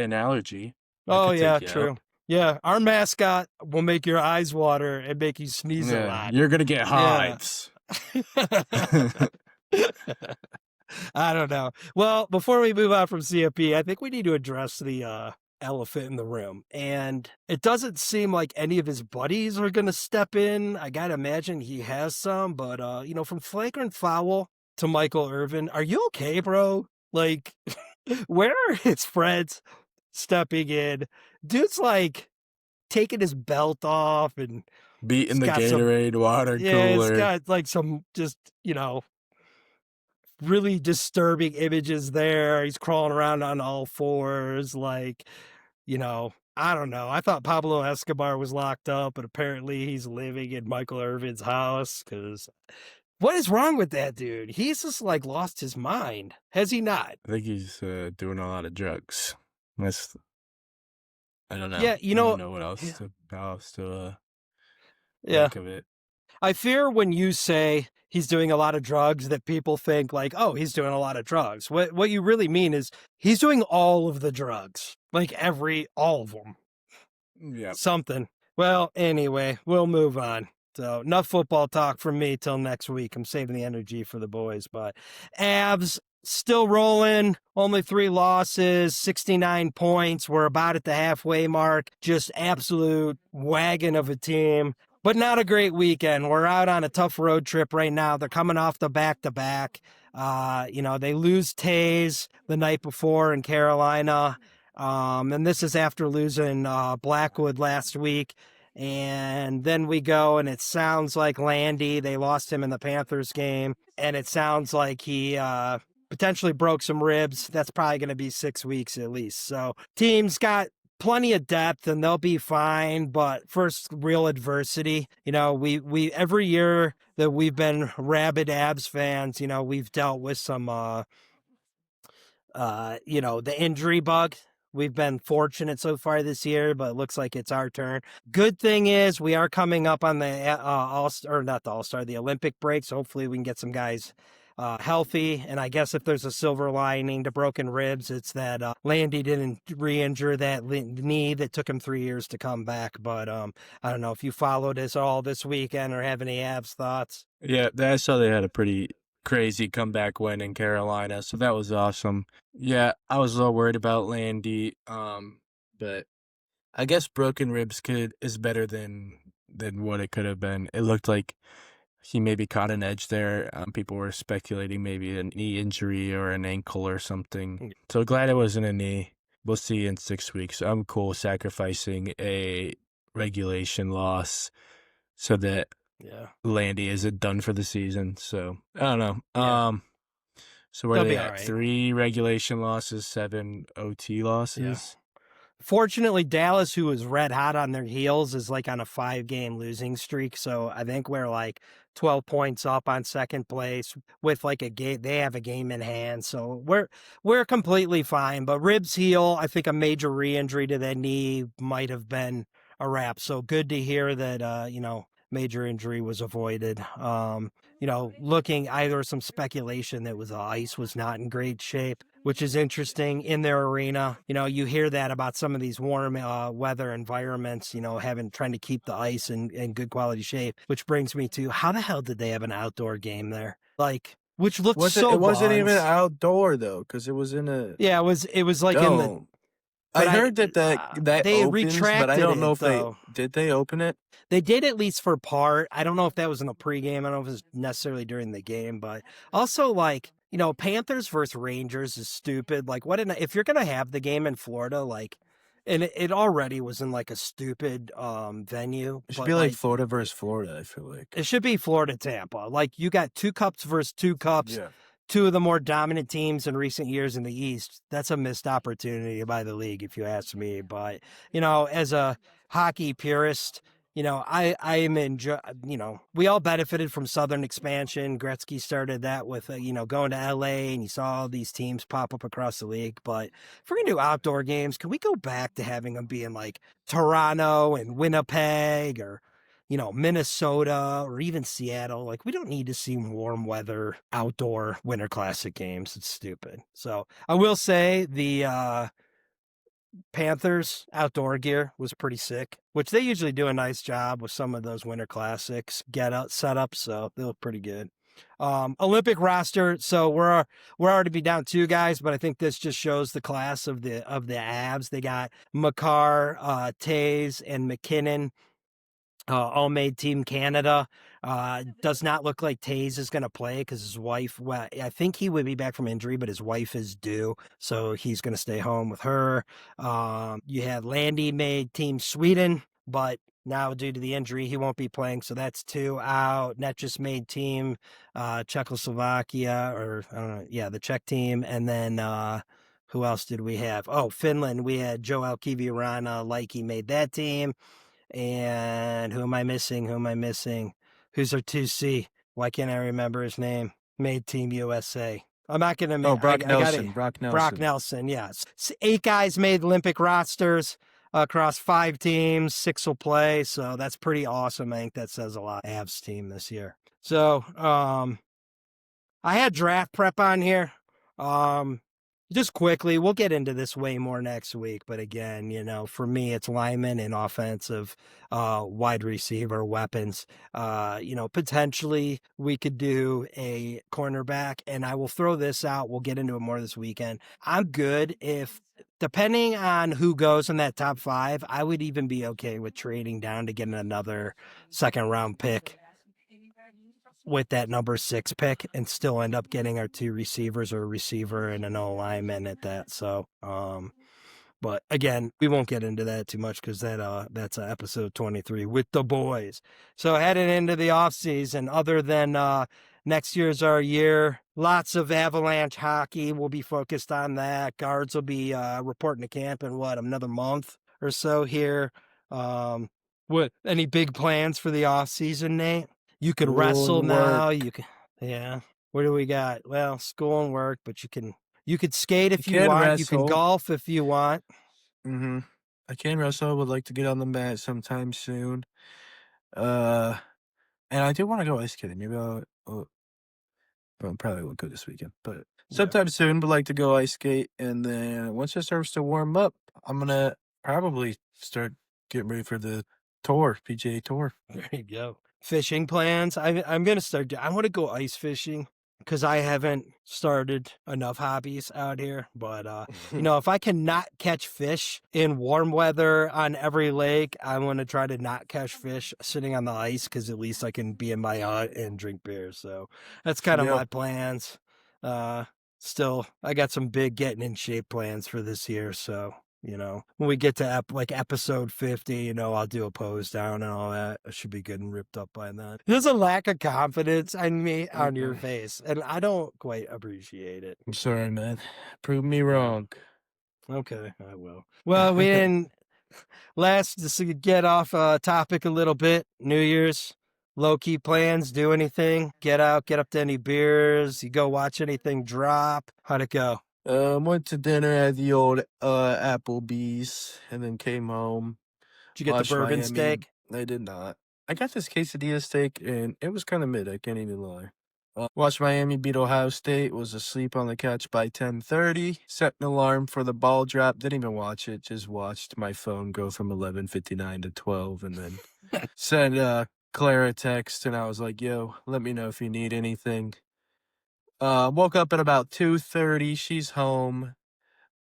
Oh yeah, true. Out. Yeah, our mascot will make your eyes water and make you sneeze a lot. You're gonna get hives. Yeah. I don't know. Well, before we move on from CFP, I think we need to address the elephant in the room. And it doesn't seem like any of his buddies are going to step in. I got to imagine he has some, but, from flagrant foul to Michael Irvin, are you okay, bro? Like, where are his friends stepping in? Dude's like taking his belt off and beating the Gatorade water cooler. Yeah, it's got like some just, really disturbing images there. He's crawling around on all fours, like, I don't know. I thought Pablo Escobar was locked up, but apparently he's living in Michael Irvin's house because what is wrong with that dude? He's just like lost his mind. Has he not? I think he's doing a lot of drugs. I don't know. Yeah, I don't know what else to think of it. I fear when you say he's doing a lot of drugs that people think like, oh, he's doing a lot of drugs. What you really mean is he's doing all of the drugs, like all of them. Yeah. Something. Well, anyway, we'll move on. So enough football talk from me till next week. I'm saving the energy for the boys, but Avs still rolling, only 3 losses, 69 points. We're about at the halfway mark. Just absolute wagon of a team. But not a great weekend. We're out on a tough road trip right now. They're coming off the back-to-back. They lose Taze the night before in Carolina. And this is after losing Blackwood last week. And then we go, and it sounds like Landy, they lost him in the Panthers game, and it sounds like he potentially broke some ribs. That's probably going to be 6 weeks at least. So team's got plenty of depth and they'll be fine, but first real adversity, we every year that we've been rabid Abs fans, we've dealt with some the injury bug. We've been fortunate so far this year, but it looks like it's our turn. Good thing is we are coming up on the the Olympic break. So hopefully we can get some guys healthy. And I guess if there's a silver lining to broken ribs, it's that Landy didn't re-injure that knee that took him 3 years to come back. But I don't know if you followed us all this weekend or have any Avs thoughts. Yeah, I saw they had a pretty crazy comeback win in Carolina, so that was awesome. Yeah, I was a little worried about Landy, but I guess broken ribs is better than what it could have been. It looked like he maybe caught an edge there. People were speculating maybe a knee injury or an ankle or something. So glad it wasn't a knee. We'll see in 6 weeks. I'm cool sacrificing a regulation loss so that Landy isn't done for the season. So I don't know. Yeah. So where they all at? right. 3 regulation losses, 7 OT losses. Yeah. Fortunately, Dallas, who was red hot on their heels, is like on a 5-game losing streak. So I think we're like 12 points up on second place with like a game. They have a game in hand. So we're completely fine. But ribs heal. I think a major re-injury to that knee might have been a wrap. So good to hear that, major injury was avoided. Looking either some speculation that the ice was not in great shape, which is interesting in their arena. You hear that about some of these warm weather environments, trying to keep the ice in good quality shape, which brings me to how the hell did they have an outdoor game there? Which looked It wasn't even outdoor though, because it was in a it was like dome. in the. I heard that they opens, retracted but I don't know if though. they open it. They did at least for part. I don't know if that was in the pregame. I don't know if it was necessarily during the game, but also Panthers versus Rangers is stupid. If you're gonna have the game in Florida, and it already was in a stupid venue. It should be like Florida versus Florida. I feel like it should be Florida Tampa. You got 2 cups versus 2 cups. Yeah. 2 of the more dominant teams in recent years in the East. That's a missed opportunity by the league, if you ask me. But, as a hockey purist, I am we all benefited from Southern expansion. Gretzky started that with, going to LA and you saw all these teams pop up across the league. But if we're going to do outdoor games, can we go back to having them be in Toronto and Winnipeg or, Minnesota or even Seattle? We don't need to see warm weather outdoor Winter Classic games. It's stupid. So I will say the Panthers outdoor gear was pretty sick, which they usually do a nice job with some of those Winter Classics setups. So they look pretty good. Olympic roster. So we're already be down 2 guys, but I think this just shows the class of the Avs. They got Makar, Taze, and McKinnon. All made Team Canada. Does not look like Taze is going to play because his wife, I think he would be back from injury, but his wife is due. So he's going to stay home with her. You had Landy made Team Sweden, but now due to the injury, he won't be playing. So that's 2 out. Net just made Team Czechoslovakia, or I don't know. Yeah, the Czech team. And then who else did we have? Oh, Finland. We had Joel Kiviranta. He made that team. And who am I missing? Who's our 2C? Why can't I remember his name? Made Team USA. I'm not going to... Brock Nelson. Brock Nelson, yes. 8 guys made Olympic rosters across 5 teams. 6 will play, so that's pretty awesome. I think that says a lot. Avs team this year. So, I had draft prep on here. Just quickly, we'll get into this way more next week. But again, for me, it's linemen and offensive wide receiver weapons. Potentially we could do a cornerback, and I will throw this out. We'll get into it more this weekend. I'm good if, depending on who goes in that top 5, I would even be okay with trading down to get another 2nd round pick with that number 6 pick and still end up getting our 2 receivers or a receiver and an O lineman at that. So, But again, we won't get into that too much because that's episode 23 with the boys. So heading into the off season, other than next year's our year, lots of Avalanche hockey. We'll be focused on that. Guards will be reporting to camp in another month or so here. What any big plans for the off season, Nate? You can School wrestle and now. work. You can, yeah. What do we got? Well, school and work, but you could skate if you can want. You can wrestle. golf if you want. Mm-hmm. I can wrestle. I would like to get on the mat sometime soon. And I do want to go ice skating. Maybe probably won't go this weekend, but sometime soon. Would like to go ice skate, and then once it starts to warm up, I'm gonna probably start getting ready for the tour, PGA Tour. There you go. Fishing plans. I'm gonna start. I want to go ice fishing because I haven't started enough hobbies out here. But if I cannot catch fish in warm weather on every lake, I want to try to not catch fish sitting on the ice because at least I can be in my hut and drink beer. So that's kind of my plans. Still, I got some big getting in shape plans for this year. So when we get to episode 50, I'll do a pose down and all that. I should be good and ripped up by then. There's a lack of confidence on me on your face, and I don't quite appreciate it. I'm sorry, man. Prove me wrong. Okay, I will. Well, we didn't just to get off topic a little bit. New Year's, low-key plans, do anything? Get out, get up to any beers? You go watch anything drop? How'd it go? Went to dinner at the old Applebee's and then came home. Did you get the bourbon steak? I did not. I got this quesadilla steak and it was kind of mid. I can't even lie. Watched Miami beat Ohio State. Was asleep on the couch by 10:30. Set an alarm for the ball drop. Didn't even watch it. Just watched my phone go from 11:59 to 12, and then sent Clara a text, and I was like, "Yo, let me know if you need anything." Woke up at about 2:30. She's home.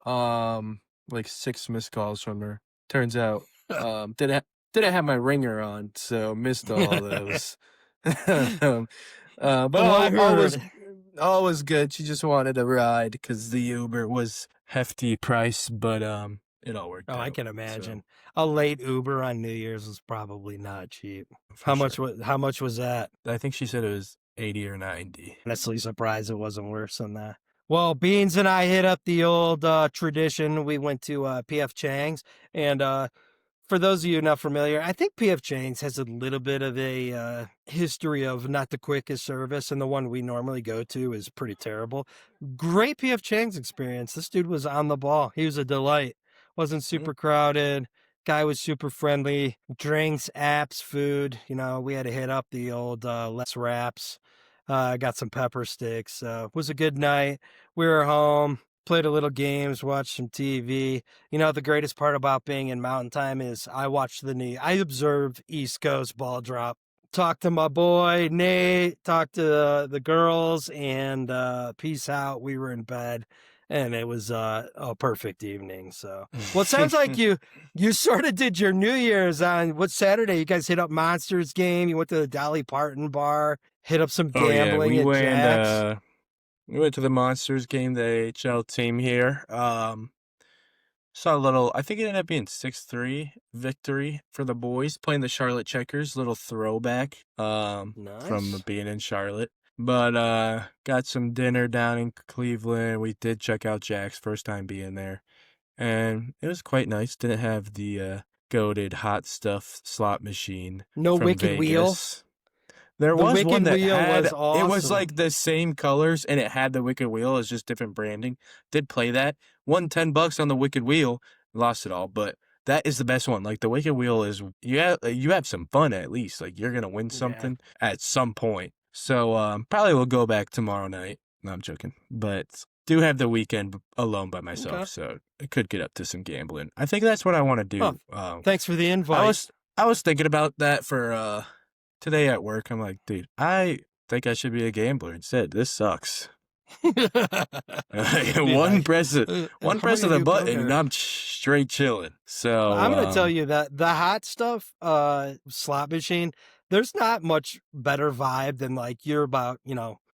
Like 6 missed calls from her. Turns out, didn't have my ringer on, so missed all those. But all was good. She just wanted a ride because the Uber was hefty price, but it all worked out. I can imagine. A late Uber on New Year's is probably not cheap. How much was that? I think she said it was 80 or 90. Honestly surprised it wasn't worse than that. Well, Beans and I hit up the old tradition. We went to P.F. Chang's, and for those of you not familiar, I think P.F. Chang's has a little bit of a history of not the quickest service, and the one we normally go to is pretty terrible. Great P.F. Chang's experience. This dude was on the ball. He was a delight. Wasn't super crowded. Guy was super friendly. Drinks, apps, food. We had to hit up the old Les Wraps. Got some pepper sticks. Was a good night. We were home. Played a little games, watched some TV. The greatest part about being in Mountain Time is I observe East Coast ball drop. Talked to my boy, Nate, talked to the girls, and peace out. We were in bed, and it was a perfect evening. So, well, it sounds like you sort of did your New Year's on, what, Saturday? You guys hit up Monsters game. You went to the Dolly Parton bar, hit up some gambling at Jack's. We went to the Monsters game, the AHL team here. Saw a little, I think it ended up being 6-3 victory for the boys, playing the Charlotte Checkers, little throwback from being in Charlotte. But got some dinner down in Cleveland. We did check out Jack's, first time being there. And it was quite nice. Didn't have the goated hot stuff slot machine. No from Wicked Vegas. Wheel? There The was Wicked one that Wheel had, was awesome. it was like the same colors and it had the Wicked Wheel. It's just different branding. Did play that. Won $10 on the Wicked Wheel. Lost it all, but that is the best one. Like the Wicked Wheel is, you have some fun at least. Like you're going to win something at some point. So probably we'll go back tomorrow night. No, I'm joking. But do have the weekend alone by myself. So I could get up to some gambling. I think that's what I want to do. Thanks for the invite. I was thinking about that for today at work. I'm like, dude, I think I should be a gambler instead. This sucks. One press of the button and I'm straight chilling. So I'm going to tell you that the hot stuff slot machine, there's not much better vibe than like you're about,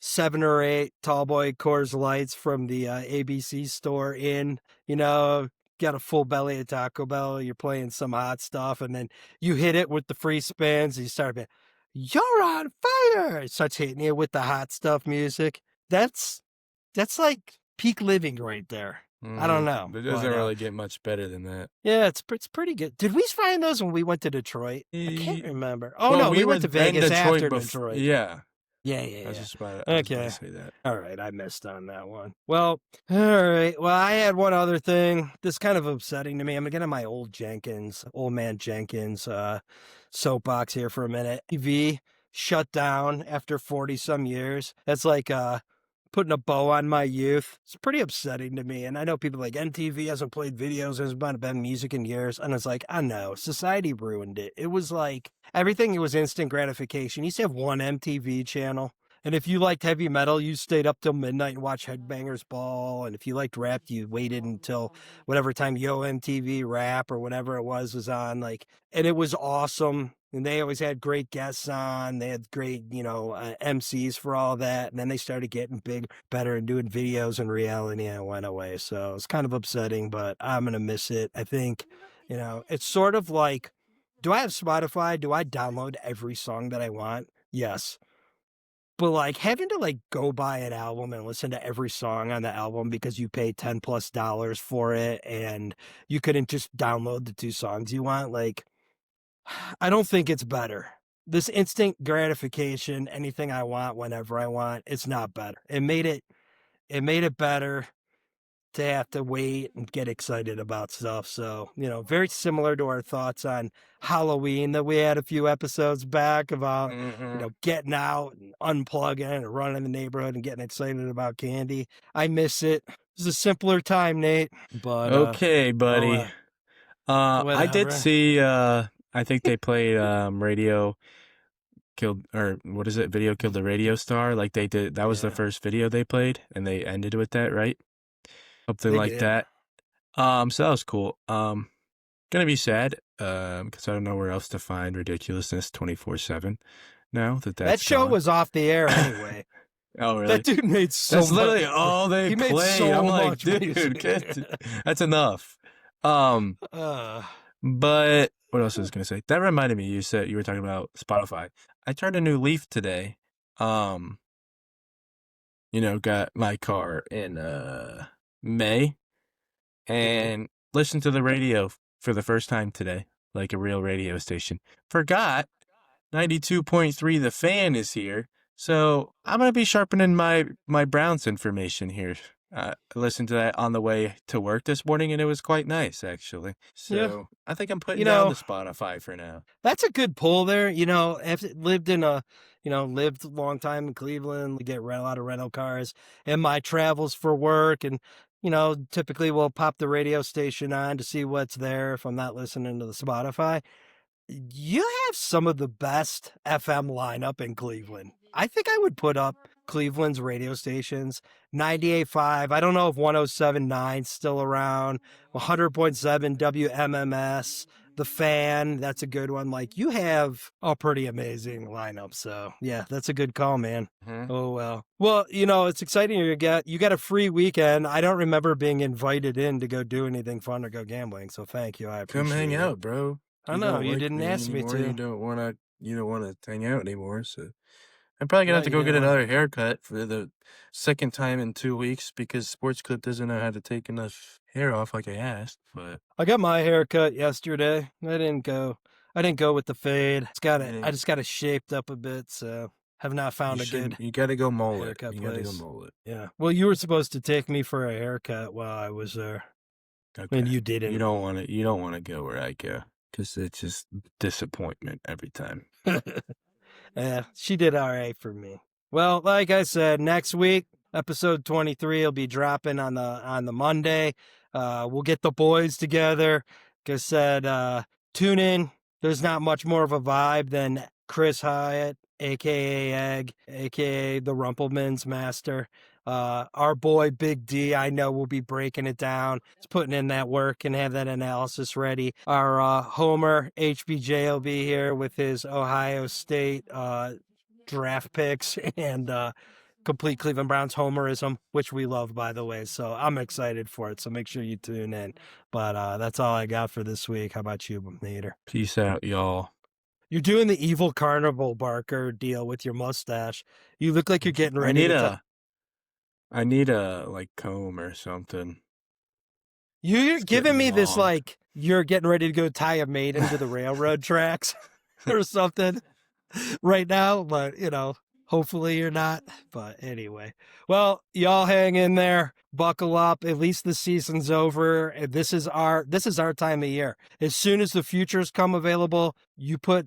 7 or 8 tall boy Coors Lights from the ABC store in, got a full belly of Taco Bell, you're playing some hot stuff, and then you hit it with the free spins, and you start being, "You're on fire!" It starts hitting you with the hot stuff music. That's like peak living right there. I don't know. It doesn't really get much better than that. Yeah, it's pretty good. Did we find those when we went to Detroit? I can't remember. Oh, Well, no, we went to Vegas after Detroit. Yeah. Yeah. I was just about Okay. to say that. All right, I missed on that one. Well, all right. Well, I had one other thing. This is kind of upsetting to me. I'm going to get on my old man Jenkins soapbox here for a minute. TV shut down after 40-some years. That's like putting a bow on my youth. It's pretty upsetting to me. And I know people like MTV hasn't played videos, there's been music in years. And it's like, I know, society ruined it. It was like everything was instant gratification. You used to have one MTV channel. And if you liked heavy metal, you stayed up till midnight and watched Headbangers Ball. And if you liked rap, you waited until whatever time Yo MTV Rap or whatever it was on. Like, and it was awesome. And they always had great guests on. They had great, MCs for all that. And then they started getting big, better, and doing videos and reality, and it went away. So it's kind of upsetting, but I'm going to miss it. I think, it's sort of like, do I have Spotify? Do I download every song that I want? Yes. But like having to like go buy an album and listen to every song on the album because you paid $10+ for it and you couldn't just download the 2 songs you want, like, I don't think it's better. This instant gratification, anything I want, whenever I want, it's not better. It made it better to have to wait and get excited about stuff. So, very similar to our thoughts on Halloween that we had a few episodes back about, getting out and unplugging and running in the neighborhood and getting excited about candy. I miss it. It was a simpler time, Nate. But okay, buddy. I did see, I think they played Video Killed the Radio Star. Like they did, that was the first video they played, and they ended with that, right? Something They like did. that. So that was cool. Gonna be sad, because I don't know where else to find ridiculousness 24/7 now that show gone. was off the air anyway. Oh, really? That dude made so That's much. literally all they He made played. so I'm like, much dude, music. that's enough. But what else was I gonna say? That reminded me. You said you were talking about Spotify. I turned a new leaf today. Got my car in May, and listened to the radio for the first time today, like a real radio station. Forgot 92.3 The Fan is here, so I'm gonna be sharpening my Browns information here. I listened to that on the way to work this morning, and it was quite nice, actually. So I think I'm putting down the Spotify for now. That's a good pull there. I've lived a long time in Cleveland, we get a lot of rental cars, and my travels for work, and typically we'll pop the radio station on to see what's there if I'm not listening to the Spotify. You have some of the best FM lineup in Cleveland. I think I would put up Cleveland's radio stations, 98.5. I don't know if 107.9 is still around, 100.7 WMMS, The Fan, that's a good one. Like, you have a pretty amazing lineup. So, yeah, that's a good call, man. Mhm. Oh, well. Well, it's exciting. You got a free weekend. I don't remember being invited in to go do anything fun or go gambling. So, thank you. I appreciate it. Come hang out, bro. I know, you didn't ask me to. You don't want to hang out anymore, so I'm probably gonna have to Well, go get another haircut for the second time in 2 weeks because Sports Clip doesn't know how to take enough hair off like I asked. But I got my hair cut yesterday. I didn't go with the fade. I just got it shaped up a bit, so have not found you gotta go mullet. haircut You gotta go place. mullet. Yeah. Well, you were supposed to take me for a haircut while I was there, Okay. and you didn't. You don't want to go where I go, because it's just disappointment every time. Yeah, she did all right for me. Well, like I said, next week, episode 23 will be dropping on the Monday. We'll get the boys together. Like I said, tune in. There's not much more of a vibe than Chris Hyatt, a.k.a. Egg, a.k.a. the Rumpelman's Master. Our boy Big D, I know, will be breaking it down. He's putting in that work and have that analysis ready. Our Homer, HBJ, will be here with his Ohio State draft picks and complete Cleveland Browns homerism, which we love, by the way. So I'm excited for it. So make sure you tune in. But that's all I got for this week. How about you, Nader? Peace out, y'all. You're doing the evil carnival barker deal with your mustache. You look like you're getting ready I need a like comb or something. You're giving me this long. like you're getting ready to go tie a maiden to the railroad tracks or something right now, but hopefully you're not. But anyway, well, y'all hang in there, buckle up. At least the season's over. And this is our time of year. As soon as the futures come available, you put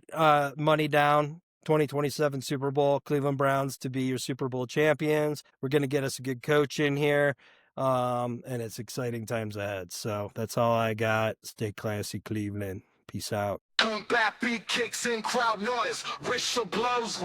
money down. 2027 Super Bowl, Cleveland Browns to be your Super Bowl champions. We're going to get us a good coach in here. And it's exciting times ahead. So that's all I got. Stay classy, Cleveland. Peace out. Come back, beat kicks and crowd noise, whistle blows.